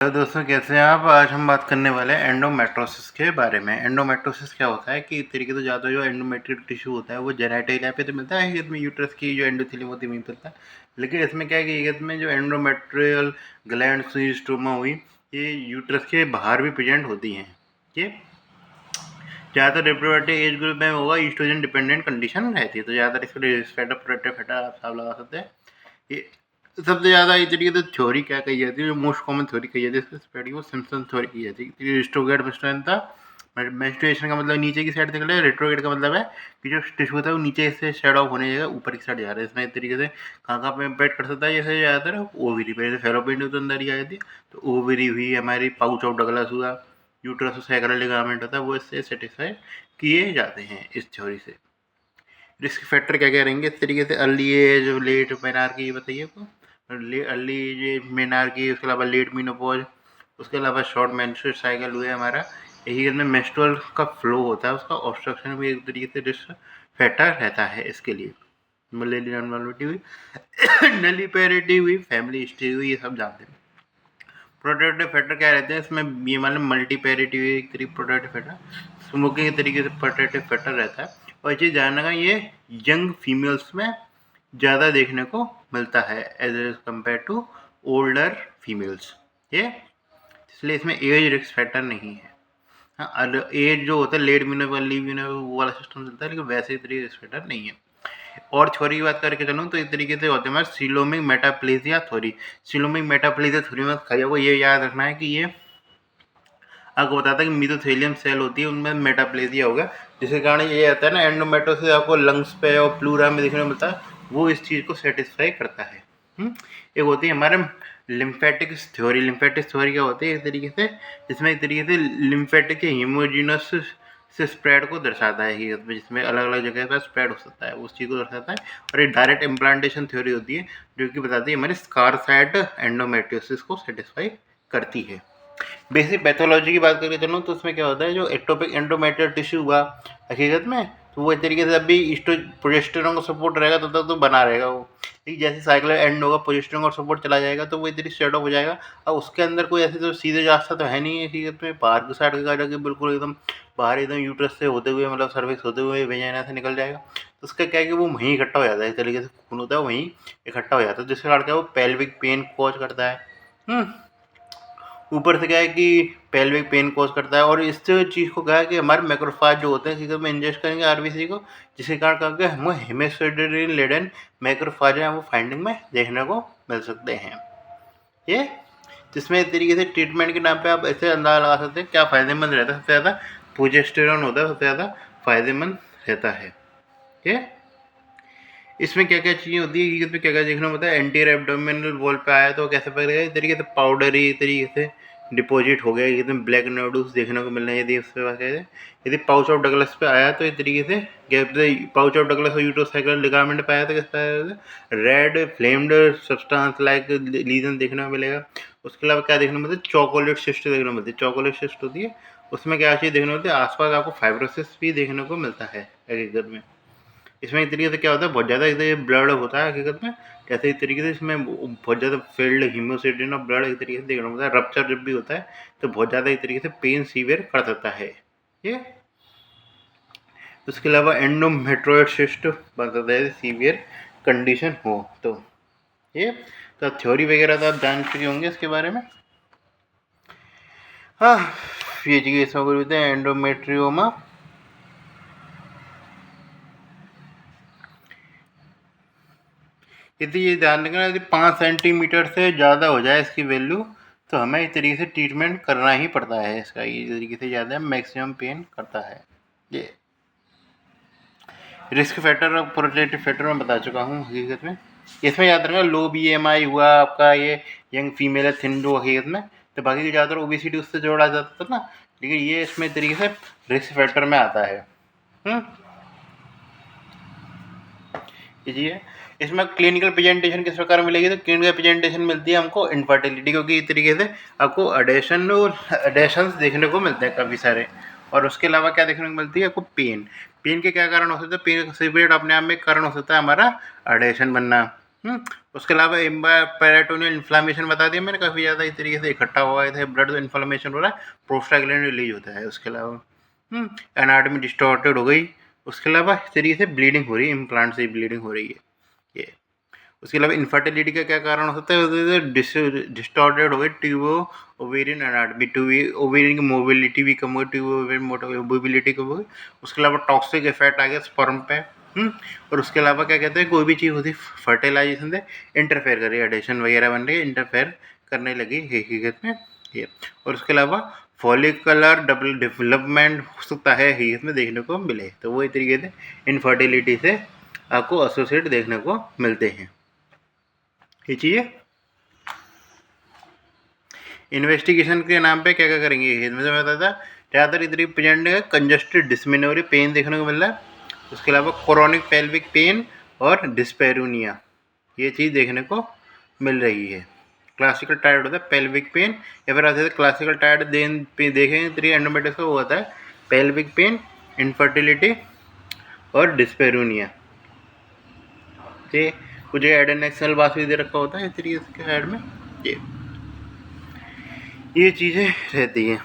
Hello दोस्तों, कैसे हैं आप। आज हम बात करने वाले हैं एंडोमेट्रोसिस के बारे में। एंडोमेट्रोसिस क्या होता है कि एक तरीके से ज़्यादा जो एंडोमेट्रियल टिश्यू होता है वो जेनाइटल पे तो मिलता है, इसमें यूट्रस की जो एंडोथेलियम होती है वहीं मिलता है। लेकिन इसमें क्या है कि इसमें जो एंडोमेट्रियल ग्लैंड्स हुई, स्टोमा हुई, ये यूट्रस के बाहर भी प्रेजेंट होती हैं। ये ज़्यादातर रिप्रोडक्टिव एज ग्रुप में होगा, ईस्ट्रोजन डिपेंडेंट कंडीशन रहती है, तो ज़्यादातर इसको रिस्पेक्ट प्रोडक्टिव फैटा आप सब लगा सकते हैं। ये सबसे ज़्यादा इस तरीके से थ्योरी क्या कही जाती है, जो मोस्ट कॉमन थ्योरी कही जाती है इसको स्प्रेड की, वो सिम्पसन थ्योरी की जाती है। रिस्ट्रोगेट मिस्टेन था, मेंस्ट्रुएशन का मतलब नीचे की साइड निकल रहा है, रेट्रोगेट का मतलब है कि जो टिश्यू होता है वो नीचे से शेड ऑफ होने जाएगा, ऊपर की साइड जा रहा है। इसमें इस तरीके से कहाँ पे इम्पैक्ट कर सकता है, जैसे ज़्यादातर ओवरी पे, जैसे फेलोपियन तो अंदर ही आ जाती है, तो ओवरी हुई, हमारी पाउच ऑफ डगलस हुआ, यूट्रस सैक्रल लिगामेंट होता है, वो इससे सेटिस्फाई किए जाते हैं इस थ्योरी से। रिस्क फैक्टर क्या क्या रहेंगे इस तरीके से, अर्ली एज, लेट मेनार्की, बताइए आपको। अर्ली एज मेनार्की, उसके अलावा लेट मीनोपॉज, उसके अलावा शॉर्ट मेंस्ट्रुअल साइकिल हुए हमारा, यही में मेंस्ट्रुअल का फ्लो होता है, उसका ऑब्स्ट्रक्शन भी एक तरीके से रिस्क फैक्टर रहता है इसके लिए। मलेरियल नॉर्मलिटी हुई नलीपेरिटी हुई, फैमिली हिस्ट्री हुई, ये सब जानते हैं। प्रोटेक्टिव फैक्टर क्या रहते हैं इसमें, ये मतलब मल्टीपेरिटी हुई एक तरीके प्रोटेक्टिव फैक्टर, स्मोकिंग के तरीके से प्रोटेक्टिव फैक्टर रहता है। और ये चीज़ जानना का, ये यंग फीमेल्स में ज़्यादा देखने को मिलता है as compare to older females, ये इसलिए इसमें एज रिस्क फैक्टर नहीं है। हाँ, एज जो होता है लेट मीनो अर्ली मीनो वो वाला सिस्टम चलता है, लेकिन वैसे तरीके रिस्क फैक्टर नहीं है। और थ्योरी की बात करके चलूँ तो इस तरीके से होते हैं हमारे coelomic metaplasia theory. Coelomic metaplasia theory में खाली को ये याद रखना है कि ये आपको बताता है कि मीजोथेलियम सेल होती है, उनमें मेटाप्लेजिया होगा, जिसके कारण ये आता है ना एंडोमेट्रोसिस आपको लंग्स पे और प्लूरा में देखने को मिलता है, वो इस चीज़ को सेटिस्फाई करता है। एक होती है हमारे लिम्फेटिक थ्योरी। लिम्फेटिक थ्योरी क्या होती है इस तरीके से, जिसमें एक तरीके से लिम्फेटिक के हीमोजीनस से स्प्रेड को दर्शाता है, जिसमें अलग अलग जगह पर स्प्रेड हो सकता है, उस चीज़ को दर्शाता है। और एक डायरेक्ट इम्प्लांटेशन थ्योरी होती है जो कि बताती है हमारे स्कार साइट एंडोमेट्रियोसिस को सेटिस्फाई करती है। बेसिक पैथोलॉजी की बात करके चलूँ तो उसमें क्या होता है, जो एक्टोपिक एंडोमेट्रियल टिश्यू हुआ हकीकत में, तो वो एक तरीके से अभी प्रोजेस्टेरॉन का सपोर्ट रहेगा तब तक तो बना रहेगा वो, ठीक जैसे साइकिल एंड होगा प्रोजेस्टेरॉन का सपोर्ट चला जाएगा तो वो इतनी शेड ऑफ हो जाएगा। और उसके अंदर कोई ऐसे तो सीधे रास्ता तो है नहीं है हकीकत में, बाहर की साइड का जाके बिल्कुल एकदम बाहर एकदम यूट्रस से होते हुए, मतलब सर्विक्स होते हुए वेजाइना से निकल जाएगा। तो उसका क्या है कि वो वहीं इकट्ठा हो जाता है, इस तरीके से खून होता है वहीं इकट्ठा हो जाता है, जिसके कारण क्या है वो पेल्विक पेन कॉज करता है। ऊपर से क्या है कि पेल्विक पेन कॉज करता है, और इस चीज़ को क्या है कि हमारे मैक्रोफाज जो होते हैं सीधे में इंजेस्ट करेंगे आरबीसी को, जिसके कारण क्या होगा हमें हेमिस्फेरिन लेडन मैक्रोफाज हैं वो फाइंडिंग में देखने को मिल सकते हैं। ये जिसमें इस तरीके से ट्रीटमेंट के नाम पे आप ऐसे अंदाजा लगा सकते हैं क्या फ़ायदेमंद रहता है। सबसे ज़्यादा प्रोजेस्टेरॉन होता है, सबसे ज़्यादा फ़ायदेमंद रहता है। ये इसमें क्या क्या चीज़ें होती है, इसमें क्या क्या देखना होता है। एंटी एब्डोमिनल वॉल पे आया तो कैसे पकड़ेगा, इस तरीके से पाउडरी तरीके से डिपॉजिट हो गया, एकदम ब्लैक नोडल्स देखने को मिल रहे हैं। यदि उसके बाद यदि पाउच ऑफ डगलस पे आया तो इस तरीके से गैप पाउच ऑफ डगलस और यूट्रोसाइक्लर लिगामेंट पे आया तो कैसे red flamed substance like lesion देखने को मिलेगा। उसके अलावा क्या देखने को मिलता है, चॉकोलेट सिस्ट देखने को मिलती है। चॉकोलेट सिस्ट होती है, उसमें क्या चीज़ देखने को मिलती है, आसपास आपको फाइब्रोसिस भी देखने को मिलता है हकीकत में। इसमें एक तरीके से क्या होता है, बहुत ज़्यादा इधर ब्लड होता है हकीकत में, जैसे एक तरीके से इसमें बहुत ज़्यादा फील्ड हीमोसिडिन और ब्लड एक तरीके से देखना होता है। रप्चर जब भी होता है तो बहुत ज़्यादा एक तरीके से पेन सीवियर कर सकता है ये। उसके अलावा एंडोमेट्रोइड सिस्ट बन सकता है सीवियर कंडीशन हो तो ये। तो थ्योरी वगैरह तो आप जान चुके होंगे इसके बारे में। हाँ, ये चीज़ें इसमें बोलते हैं एंडोमेट्रियोमा। यदि ये ध्यान रखना, यदि 5 सेंटीमीटर से ज़्यादा हो जाए इसकी वैल्यू तो हमें इस तरीके से ट्रीटमेंट करना ही पड़ता है इसका, ये तरीके से ज़्यादा मैक्सिमम पेन करता है ये। रिस्क फैक्टर और प्रोटेक्टिव फैक्टर मैं बता चुका हूँ हकीकत में। इसमें याद रखना लो BMI हुआ आपका, ये यंग फीमेल है थिन जो हकीकत में, तो बाकी की ज़्यादातर ओबेसिटी उससे जोड़ा जाता था ना, लेकिन ये इसमें तरीके से रिस्क फैक्टर में आता है। कीजिए। इसमें क्लिनिकल प्रेजेंटेशन किस प्रकार मिलेगी, तो क्लिनिकल प्रेजेंटेशन मिलती है हमको इनफर्टिलिटी, क्योंकि इस तरीके से आपको एडेशंस देखने को मिलते हैं काफ़ी सारे। और उसके अलावा क्या देखने को मिलती है आपको, पेन। पेन के क्या कारण हो सकते हैं, पेन का सेपरेट अपने आप में कारण हो सकता है हमारा एडेशन बनना। उसके अलावा पेरिटोनियल इन्फ्लामेशन बता दिया मैंने, काफ़ी ज़्यादा इस तरीके से इकट्ठा हुआ है, ब्लड इन्फ्लामेशन हो रहा है, प्रोस्टाग्लैंडिन रिलीज होता है। उसके अलावा एनाटॉमी डिस्टॉर्टेड हो गई। उसके अलावा इस तरीके से ब्लीडिंग हो रही है, इम्प्लांट से ब्लीडिंग हो रही है ये। उसके अलावा इनफर्टिलिटी का क्या कारण हो सकता है? डिस्टॉर्टेड हो गई ट्यूबो ओवेरियन एनाटॉमी, ओवेरियन की मोबिलिटी भी कम हो गई, ट्यूबो ओवेरियन मोबिलिटी कम हो गई। उसके अलावा टॉक्सिक इफेक्ट आ गया स्पर्म पे। और उसके अलावा क्या कहते हैं, कोई भी चीज़ होती फर्टिलाइजेशन से इंटरफेयर कर रही है, एडिशन वगैरह बन रही है, इंटरफेयर करने लगी हकीकत में ये। और उसके अलावा फॉलिकुलर डबल डेवलपमेंट हो सकता है हकीकत में देखने को मिले। तो वो इस तरीके से इनफर्टिलिटी से आपको एसोसिएट देखने को मिलते हैं ये चीज़ें। इन्वेस्टिगेशन के नाम पे क्या क्या करेंगे, इसमें से मैं बताता ज़्यादातर इतनी प्रेजेंट है कंजस्टेड डिस्मेनोरी पेन देखने को मिल रहा है। उसके अलावा क्रोनिक पेल्विक पेन और डिस्पेरूनिया, ये चीज़ देखने को मिल रही है। क्लासिकल टायर्ड होता है पेल्विक पेन, या फिर ऐसे क्लासिकल टायर्ड देखेंगे 3 एंडोमेट्रियस का वो होता है पेल्विक पेन, इनफर्टिलिटी और डिस्पेरूनिया। ये कुछ एडेनेक्सल बास भी दे रखा होता है इस तरीके से ऐड में। ये चीज़ें रहती हैं।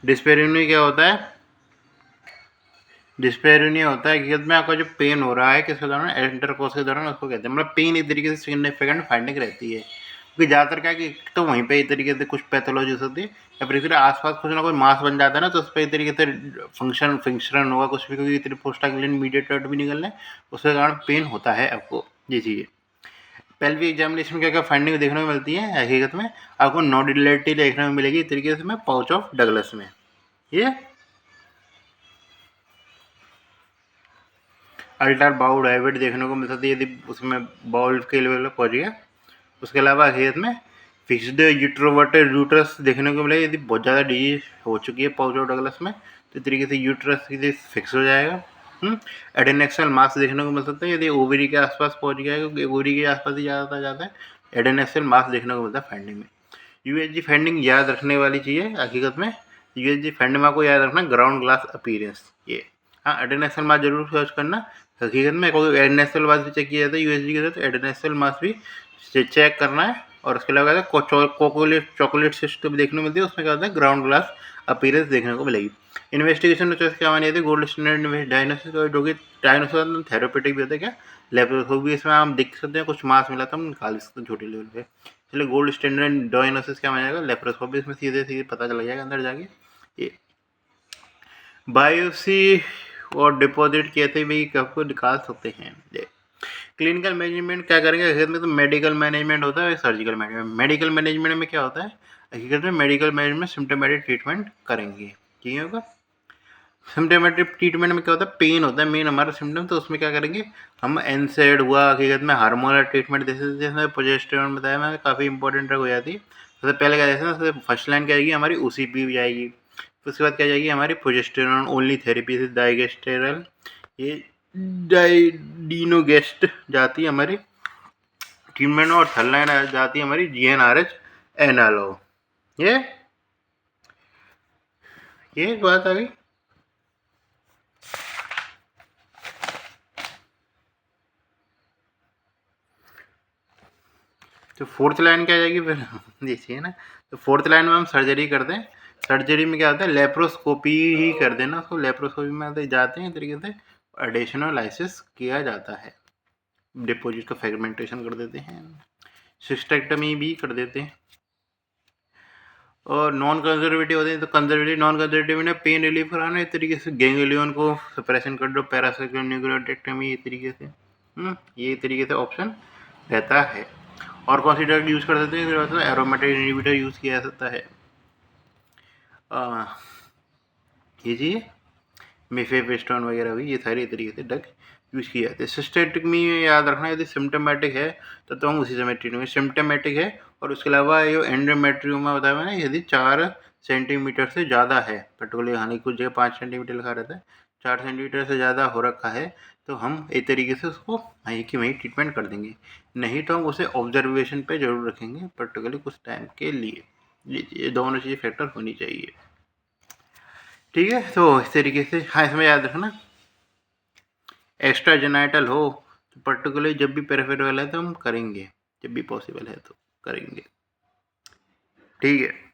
डिस्पेरूनिया क्या होता है? डिस्पेरूनिया होता है कि में आपका जो पेन हो रहा है किसके दौरान, इंटरकोर्स के दौरान, उसको कहते हैं मतलब पेन एक तरीके से सिग्निफिकेंट फाइंडिंग रहती है। क्योंकि ज़्यादातर क्या है कि तो वहीं पे एक तरीके से कुछ पैथोलॉजी होती है, या फिर इधर आसपास कुछ ना कुछ मास बन जाता है ना, तो उस पर एक तरीके से फंक्शन होगा कुछ भी, क्योंकि इतनी प्रोस्टाग्लैंडिन मीडिएटेड भी निकलना है, उसके कारण पेन होता है आपको। ये चीज़ पेल्विक एग्जामिनेशन में क्या क्या फाइंडिंग देखने को मिलती है हकीकत में, आपको नोडुलैरिटी देखने को मिलेगी इस तरीके से में पाउच ऑफ डगलस में। ये अल्टर बाउल डायबिट देखने को मिल सकती है यदि उसमें बाउल के लेवल पर पहुँच गया। उसके अलावा हकीकत में फिक्स्ड यूट्रोवर्टेड यूट्रस देखने को मिलेगा, यदि बहुत ज़्यादा डिजीज हो चुकी है पाउच ऑफ डगलस में, तो इस तरीके से यूट्रस सीधे फिक्स हो जाएगा। एडेनेक्सल मास देखने को मिल सकता है यदि ओवरी के आसपास पहुंच गया है, क्योंकि ओवरी के आसपास ही ज़्यादा जाता है एडेनेक्सल मास देखने को मिलता है फाइंडिंग में। यूएसजी फाइंडिंग याद रखने वाली चीज़ है हकीकत में। यूएसजी फाइंडिंग आपको याद रखना ग्राउंड ग्लास अपीयरेंस ये। हाँ, एडेनेक्सल मास जरूर सर्च करना हकीकत में, कोई एडेनेक्सल मास भी चेक किया जाता है यूएसजी के साथ, एडेनेक्सल मास भी चेक करना है। और उसके अलावा चॉकलेट सिस्टम देखने को मिलती है, उसमें क्या होता है ग्राउंड ग्लास अपीयरेंस देखने को मिलेगी। इन्वेस्टिगेशन में क्या मानी जाती है, गोल्ड स्टैंडर्ड डायग्नोसिस, जो कि डायग्नोसिस थेरेपेटिक भी होता है क्या, लेप्रोस्कोपी, इसमें आप देख सकते हैं कुछ मास मिला था हम निकाल सकते हैं छोटे लेवल पे। इसलिए गोल्ड स्टैंडर्ड डायग्नोसिस क्या माना जाएगा, लेप्रोस्कोपी, इसमें सीधे सीधे पता चल जाएगा अंदर जाके। ये बायोप्सी और डिपॉजिट कैसे भी आपको निकाल सकते हैं। क्लिनिकल मैनेजमेंट क्या करेंगे हकीकत में, तो मेडिकल मैनेजमेंट होता है, सर्जिकल मैनेजमेंट। मेडिकल मैनेजमेंट में क्या होता है हकीकत में, मेडिकल मैनेजमेंट सिम्टोमेटिक ट्रीटमेंट करेंगे, ठीक होगा। सिम्टोमेटिक ट्रीटमेंट में क्या होता है, पेन होता है मेन हमारा सिम्टम, तो उसमें क्या करेंगे हम एनसेड हुआ हकीकत में, हार्मोनल ट्रीटमेंट जैसे प्रोजेस्टेरोन बताया मैंने, काफ़ी इंपॉर्टेंट ड्रग हो जाती है। सबसे पहले क्या जैसे सबसे फर्स्ट लाइन क्या आएगी हमारी OCP जाएगी, फिर उसके बाद क्या जाएगी हमारी प्रोजेस्टेरोन ओनली थेरेपी से डाइगेस्टेरल, ये डाइडिनोगेस्ट जाती है हमारी ट्रीटमेंट, और थर्ड लाइन जाती है हमारी GnRH एनालॉग। ये बात आ गई। तो फोर्थ लाइन क्या जाएगी फिर देखिए ना, तो फोर्थ लाइन में हम सर्जरी करते हैं। सर्जरी में क्या होता है, लेप्रोस्कोपी ही कर देना उसको, लेप्रोस्कोपी में जाते हैं तरीके से एडिशनलाइसिस किया जाता है, डिपोजिट का फ्रेगमेंटेशन कर देते हैं, सिस्टेक्टमी भी कर देते हैं। और नॉन कंजर्वेटिव होते हैं, तो कंजर्वेटिव नॉन कंजर्वेटिव में पेन रिलीफ कराना इस तरीके से, गैंग्लियन को सप्रेशन कर दो, पैरासाइक्लिक न्यूक्लियोटेक्टमी इस तरीके से, ये तरीके से ऑप्शन रहता है। और कौन सी ड्रग यूज़ कर देते हैं, एरोमेटिक इनहिबिटर यूज़ किया जा सकता है, ये जी मिफेप्रिस्टोन वगैरह भी, ये सारी तरीके से ड्रग यूज़ किए जाते हैं। सिस्टेक्टमी में याद रखना यदि सिम्टोमेटिक है तो हम उसी समय ट्रीट करेंगे, सिम्टोमेटिक है। और उसके अलावा ये एंडोमेट्रियोमा बताया मैंने, यदि 4 सेंटीमीटर से ज़्यादा है, पर्टिकुलरली हालांकि कुछ जगह 5 सेंटीमीटर लिखा रहता है, 4 सेंटीमीटर से ज़्यादा हो रखा है, तो हम एक तरीके से उसको वहीं की वहीं ट्रीटमेंट कर देंगे, नहीं तो हम उसे ऑब्जर्वेशन पे जरूर रखेंगे पर्टिकुलरली कुछ टाइम के लिए। ये दोनों चीज़ें फैक्टर होनी चाहिए, ठीक है। तो इस तरीके से हाँ, इसमें याद रखना एक्स्ट्रा जेनाइटल हो तो पर्टिकुलरली जब भी पेरिफेरल है तो हम करेंगे, जब भी पॉसिबल है तो करेंगे। ठीक है।